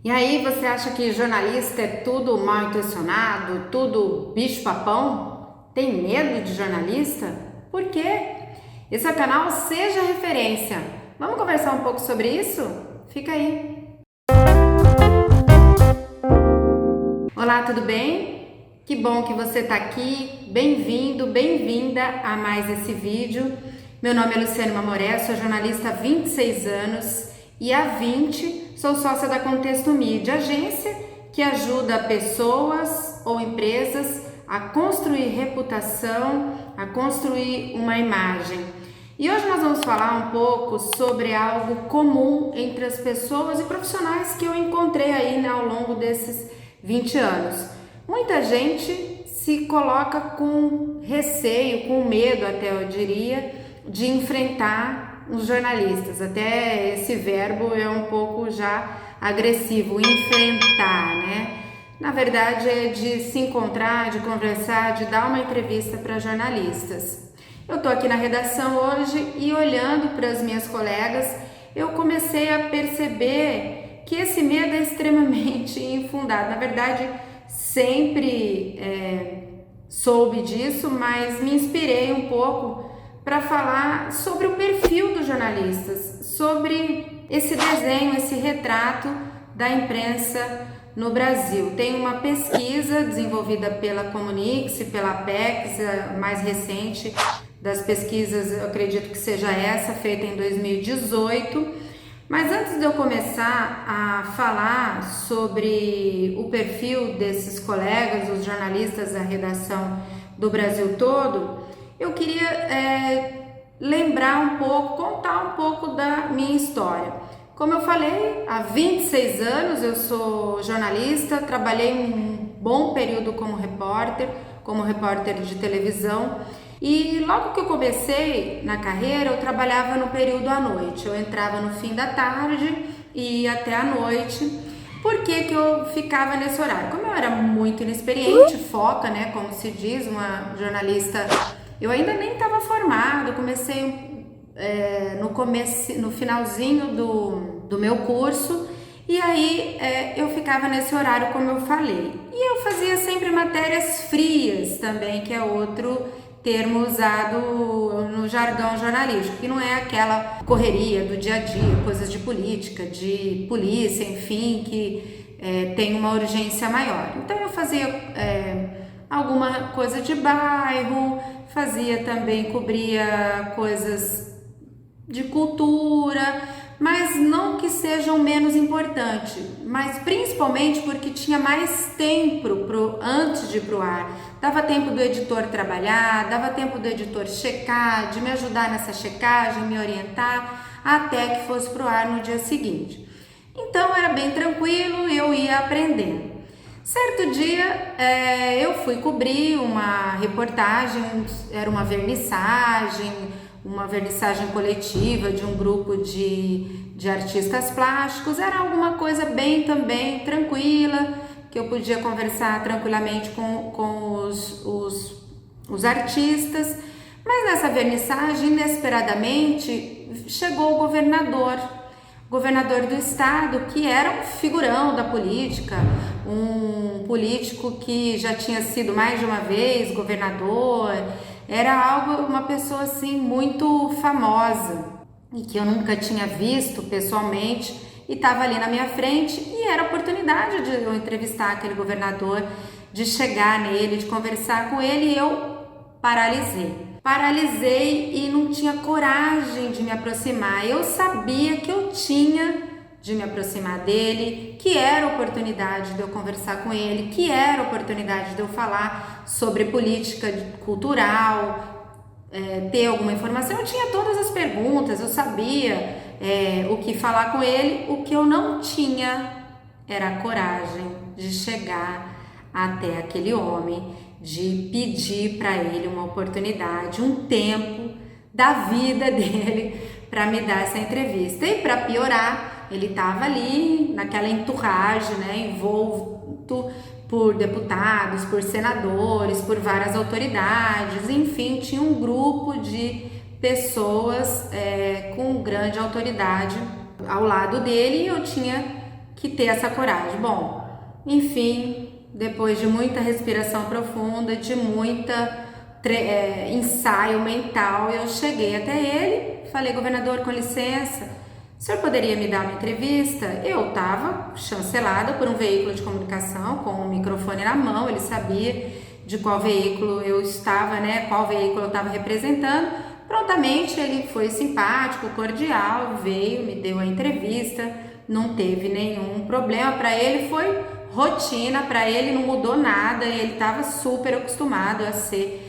E aí, você acha que jornalista é tudo mal intencionado, tudo bicho-papão? Tem medo de jornalista? Por quê? Esse é o canal Seja Referência. Vamos conversar um pouco sobre isso? Fica aí. Olá, tudo bem? Que bom que você está aqui. Bem-vindo, bem-vinda a mais esse vídeo. Meu nome é Luciane Mamoré, sou jornalista há 26 anos e há 20 sou sócia da Contexto Mídia, agência que ajuda pessoas ou empresas a construir reputação, a construir uma imagem. E hoje nós vamos falar um pouco sobre algo comum entre as pessoas e profissionais que eu encontrei aí, ao longo desses 20 anos. Muita gente se coloca com receio, com medo até eu diria, de enfrentar os jornalistas. Até esse verbo é um pouco já agressivo, enfrentar, né? Na verdade é de se encontrar, de conversar, de dar uma entrevista para jornalistas. Eu tô aqui na redação hoje e olhando para as minhas colegas, eu comecei a perceber que esse medo é extremamente infundado. Na verdade, sempre soube disso, mas me inspirei um pouco para falar sobre o perfil dos jornalistas, sobre esse desenho, esse retrato da imprensa no Brasil. Tem uma pesquisa desenvolvida pela Comunix e pela Apex, a mais recente das pesquisas, eu acredito que seja essa, feita em 2018. Mas antes de eu começar a falar sobre o perfil desses colegas, os jornalistas da redação do Brasil todo, eu queria lembrar um pouco, contar um pouco da minha história. Como eu falei, há 26 anos eu sou jornalista, trabalhei um bom período como repórter de televisão. E logo que eu comecei na carreira, eu trabalhava no período à noite. Eu entrava no fim da tarde e ia até à noite. Por que que eu ficava nesse horário? Como eu era muito inexperiente, foca, né, como se diz, uma jornalista, eu ainda nem estava formada, eu comecei no finalzinho do meu curso, e aí eu ficava nesse horário, como eu falei. E eu fazia sempre matérias frias também, que é outro termo usado no jargão jornalístico, que não é aquela correria do dia a dia, coisas de política, de polícia, enfim, que tem uma urgência maior. Então eu fazia alguma coisa de bairro, fazia também, cobria coisas de cultura, mas não que sejam menos importantes, mas principalmente porque tinha mais tempo antes de ir pro ar. Dava tempo do editor trabalhar, dava tempo do editor checar, de me ajudar nessa checagem, me orientar, até que fosse pro ar no dia seguinte. Então era bem tranquilo, eu ia aprendendo. Certo dia eu fui cobrir uma reportagem, era uma vernissagem coletiva de um grupo de artistas plásticos. Era alguma coisa bem também tranquila, que eu podia conversar tranquilamente com os artistas. Mas nessa vernissagem, inesperadamente, chegou o governador do estado, que era um figurão da política, um político que já tinha sido mais de uma vez governador. Era uma pessoa assim muito famosa e que eu nunca tinha visto pessoalmente, e estava ali na minha frente, e era a oportunidade de eu entrevistar aquele governador, de chegar nele, de conversar com ele, e eu paralisei e não tinha coragem de me aproximar. Eu sabia que eu tinha de me aproximar dele, que era a oportunidade de eu conversar com ele, que era a oportunidade de eu falar sobre política cultural, ter alguma informação. Eu tinha todas as perguntas, eu sabia o que falar com ele. O que eu não tinha era a coragem de chegar até aquele homem, de pedir para ele uma oportunidade, um tempo da vida dele para me dar essa entrevista. E para piorar, ele estava ali naquela entourage, né, envolto por deputados, por senadores, por várias autoridades, enfim, tinha um grupo de pessoas com grande autoridade ao lado dele, e eu tinha que ter essa coragem. Bom, enfim, depois de muita respiração profunda, de muita ensaio mental, eu cheguei até ele, falei: governador, com licença, o senhor poderia me dar uma entrevista? Eu estava chancelada por um veículo de comunicação com um microfone na mão, ele sabia de qual veículo eu estava, né, qual veículo eu estava representando. Prontamente ele foi simpático, cordial, veio, me deu a entrevista, não teve nenhum problema, para ele foi rotina, para ele não mudou nada, ele estava super acostumado a ser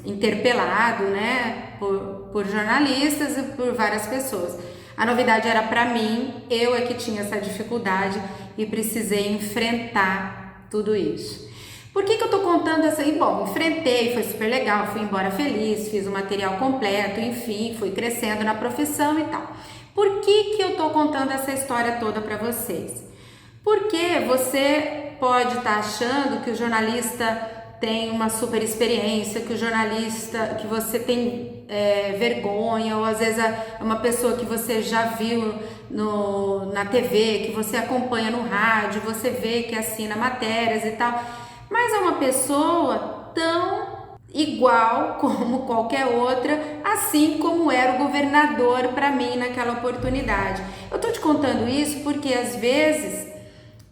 interpelado, né, por jornalistas e por várias pessoas. A novidade era para mim, eu é que tinha essa dificuldade e precisei enfrentar tudo isso. Por que eu tô contando essa aí? Bom, enfrentei, foi super legal, fui embora feliz, fiz o material completo, enfim, fui crescendo na profissão e tal. Por que eu tô contando essa história toda para vocês? Porque você pode estar achando que o jornalista tem uma super experiência, que o jornalista, que você tem vergonha, ou às vezes é uma pessoa que você já viu na TV, que você acompanha no rádio, você vê que assina matérias e tal, mas é uma pessoa tão igual como qualquer outra, assim como era o governador para mim naquela oportunidade. Eu tô te contando isso porque às vezes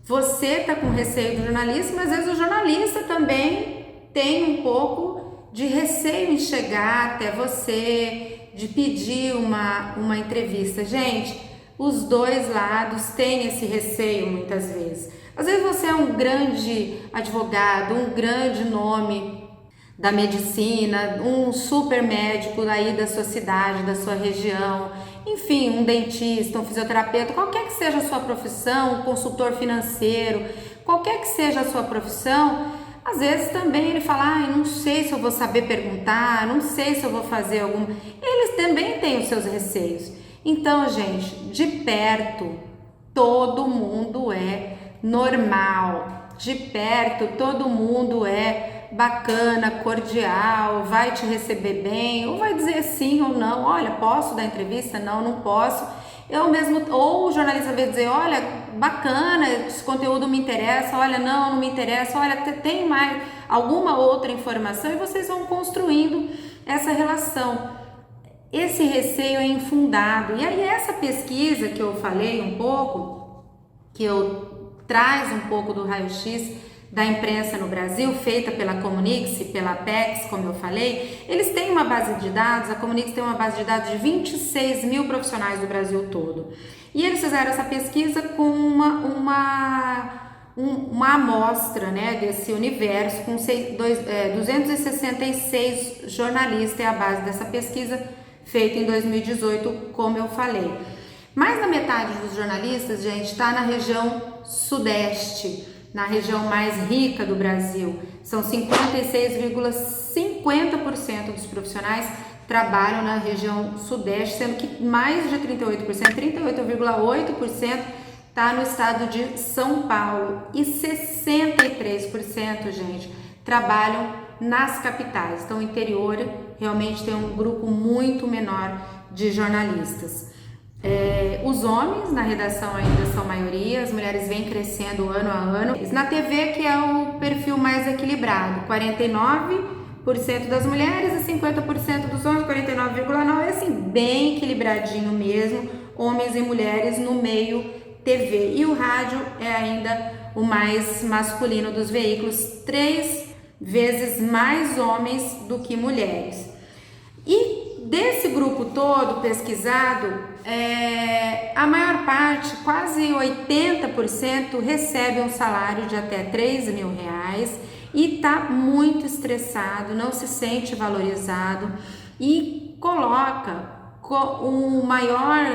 você tá com receio do jornalista, mas às vezes o jornalista também tem um pouco de receio em chegar até você, de pedir uma entrevista. Gente, os dois lados têm esse receio muitas vezes. Às vezes você é um grande advogado, um grande nome da medicina, um super médico aí da sua cidade, da sua região, enfim, um dentista, um fisioterapeuta, qualquer que seja a sua profissão, um consultor financeiro, qualquer que seja a sua profissão, às vezes também ele fala: não sei se eu vou saber perguntar, não sei se eu vou fazer algum... Eles também têm os seus receios. Então, gente, de perto, todo mundo é normal. De perto, todo mundo é bacana, cordial, vai te receber bem, ou vai dizer sim ou não. Olha, posso dar entrevista? Não, não posso. Eu mesmo, ou o jornalista vai dizer: olha, bacana, esse conteúdo me interessa, olha, não me interessa, olha, tem mais alguma outra informação, e vocês vão construindo essa relação. Esse receio é infundado. E aí essa pesquisa que eu falei um pouco, que eu traz um pouco do raio-x da imprensa no Brasil, feita pela Comunix e pela Apex, como eu falei, eles têm uma base de dados, a Comunix tem uma base de dados de 26 mil profissionais do Brasil todo. E eles fizeram essa pesquisa com uma amostra, né, desse universo, com 266 jornalistas, é a base dessa pesquisa, feita em 2018, como eu falei. Mais da metade dos jornalistas, gente, está na região sudeste, na região mais rica do Brasil. São 56,50% dos profissionais trabalham na região sudeste, sendo que mais de 38%, 38,8% está no estado de São Paulo, e 63%, gente, trabalham nas capitais. Então, o interior realmente tem um grupo muito menor de jornalistas. Os homens na redação ainda são maioria, as mulheres vêm crescendo ano a ano. Na TV, que é o perfil mais equilibrado, 49% das mulheres e 50% dos homens, 49,9%, é assim, bem equilibradinho mesmo, homens e mulheres no meio TV. E o rádio é ainda o mais masculino dos veículos, 3 vezes mais homens do que mulheres. E desse grupo todo pesquisado, a maior parte, quase 80%, recebe um salário de até R$3.000 e está muito estressado, não se sente valorizado e coloca um maior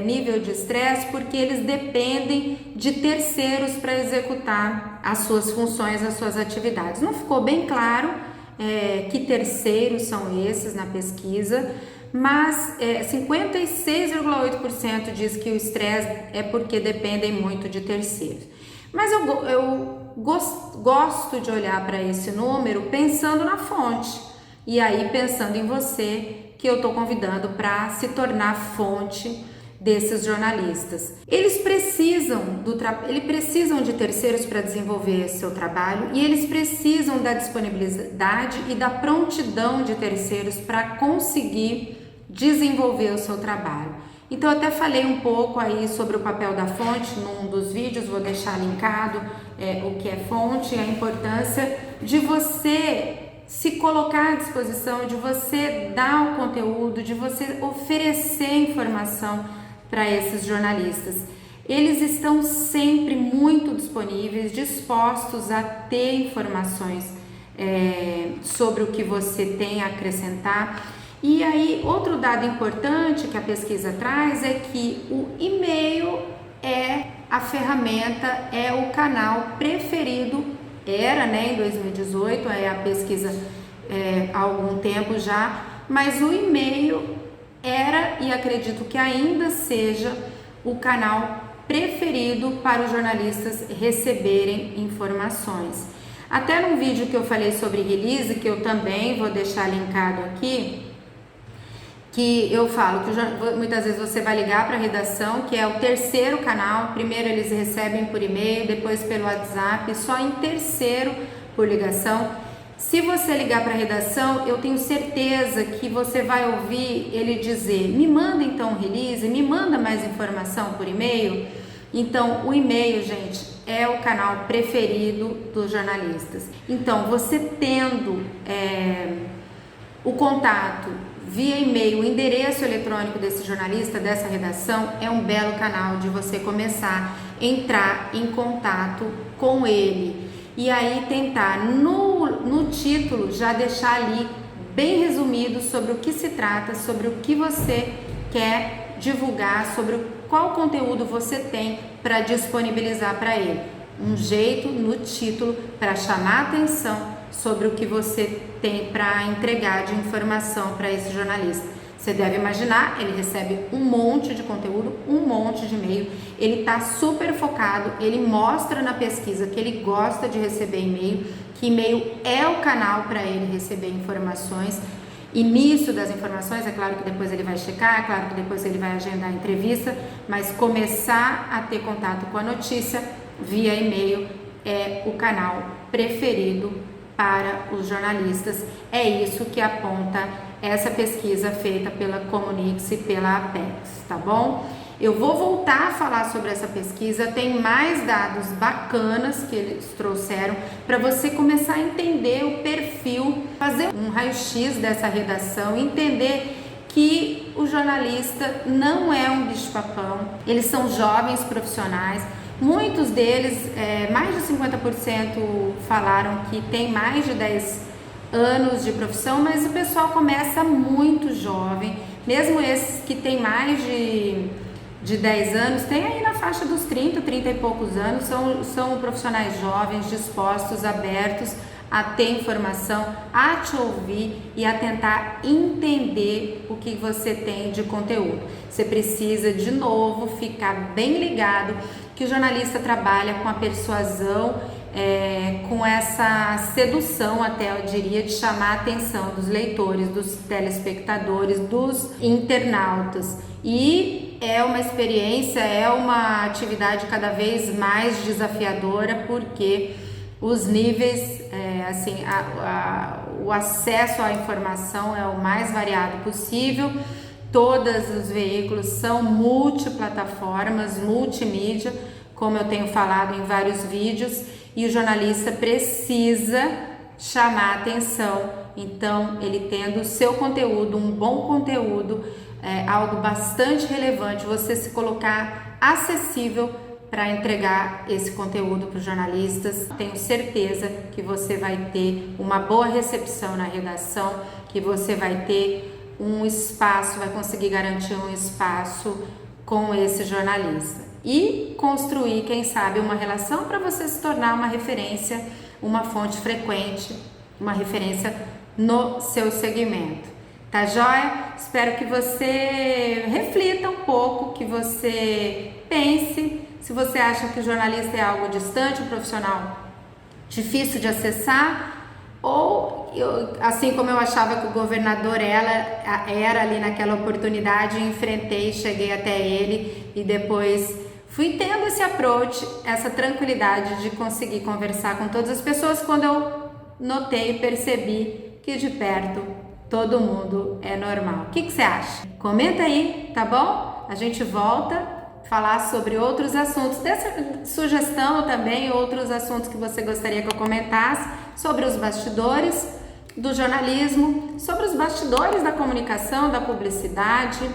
nível de estresse porque eles dependem de terceiros para executar as suas funções, as suas atividades. Não ficou bem claro que terceiros são esses na pesquisa, mas 56,8% diz que o estresse é porque dependem muito de terceiros. Mas eu gosto de olhar para esse número pensando na fonte, e aí pensando em você, que eu estou convidando para se tornar fonte desses jornalistas. Eles precisam de terceiros para desenvolver seu trabalho e eles precisam da disponibilidade e da prontidão de terceiros para conseguir desenvolver o seu trabalho. Então, eu até falei um pouco aí sobre o papel da fonte num dos vídeos, vou deixar linkado o que é fonte, a importância de você se colocar à disposição, de você dar o conteúdo, de você oferecer informação para esses jornalistas. Eles estão sempre muito disponíveis, dispostos a ter informações sobre o que você tem a acrescentar. E aí, outro dado importante que a pesquisa traz é que o e-mail é a ferramenta, é o canal preferido, era, em 2018, a pesquisa há algum tempo já, mas o e-mail era e acredito que ainda seja o canal preferido para os jornalistas receberem informações. Até num vídeo que eu falei sobre release, que eu também vou deixar linkado aqui, que eu falo que muitas vezes você vai ligar para a redação, que é o terceiro canal. Primeiro eles recebem por e-mail, depois pelo WhatsApp, só em terceiro por ligação. Se você ligar para a redação, eu tenho certeza que você vai ouvir ele dizer: me manda então um release, me manda mais informação por e-mail. Então, o e-mail, gente, é o canal preferido dos jornalistas. Então, você tendo o contato via e-mail, o endereço eletrônico desse jornalista, dessa redação, é um belo canal de você começar a entrar em contato com ele. E aí tentar no título já deixar ali bem resumido sobre o que se trata, sobre o que você quer divulgar, sobre qual conteúdo você tem para disponibilizar para ele. Um jeito no título para chamar a atenção sobre o que você tem para entregar de informação para esse jornalista. Você deve imaginar, ele recebe um monte de conteúdo, um monte de e-mail, ele está super focado, ele mostra na pesquisa que ele gosta de receber e-mail, que e-mail é o canal para ele receber informações. Início das informações, é claro que depois ele vai checar, é claro que depois ele vai agendar a entrevista, mas começar a ter contato com a notícia via e-mail é o canal preferido para os jornalistas. É isso que aponta essa pesquisa feita pela Comunix e pela Apex, tá bom? Eu vou voltar a falar sobre essa pesquisa, tem mais dados bacanas que eles trouxeram para você começar a entender o perfil, fazer um raio-x dessa redação, entender que o jornalista não é um bicho-papão, eles são jovens profissionais. Muitos deles, mais de 50% falaram que tem mais de 10 anos de profissão, mas o pessoal começa muito jovem, mesmo esses que têm mais de 10 anos, tem aí na faixa dos 30 e poucos anos, são profissionais jovens, dispostos, abertos a ter informação, a te ouvir e a tentar entender o que você tem de conteúdo. Você precisa, de novo, ficar bem ligado que o jornalista trabalha com a persuasão, com essa sedução, até eu diria, de chamar a atenção dos leitores, dos telespectadores, dos internautas. E é uma experiência, é uma atividade cada vez mais desafiadora, porque os níveis, o acesso à informação é o mais variado possível. Todos os veículos são multiplataformas, multimídia, como eu tenho falado em vários vídeos, e o jornalista precisa chamar a atenção. Então, ele tendo o seu conteúdo, um bom conteúdo, algo bastante relevante, você se colocar acessível para entregar esse conteúdo para os jornalistas. Tenho certeza que você vai ter uma boa recepção na redação, que você vai ter um espaço, vai conseguir garantir um espaço com esse jornalista e construir, quem sabe, uma relação para você se tornar uma referência, uma fonte frequente, uma referência no seu segmento. Tá joia? Espero que você reflita um pouco, que você pense. Se você acha que o jornalista é algo distante, um profissional difícil de acessar, Ou, assim como eu achava que o governador era ali naquela oportunidade, enfrentei, cheguei até ele e depois fui tendo esse approach, essa tranquilidade de conseguir conversar com todas as pessoas quando eu notei e percebi que de perto todo mundo é normal. O que você acha? Comenta aí, tá bom? A gente volta a falar sobre outros assuntos, dessa sugestão também, outros assuntos que você gostaria que eu comentasse, sobre os bastidores do jornalismo, sobre os bastidores da comunicação, da publicidade,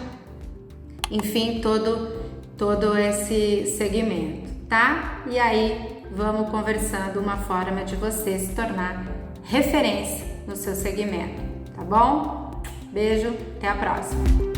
enfim, todo esse segmento, tá? E aí vamos conversando uma forma de você se tornar referência no seu segmento, tá bom? Beijo, até a próxima!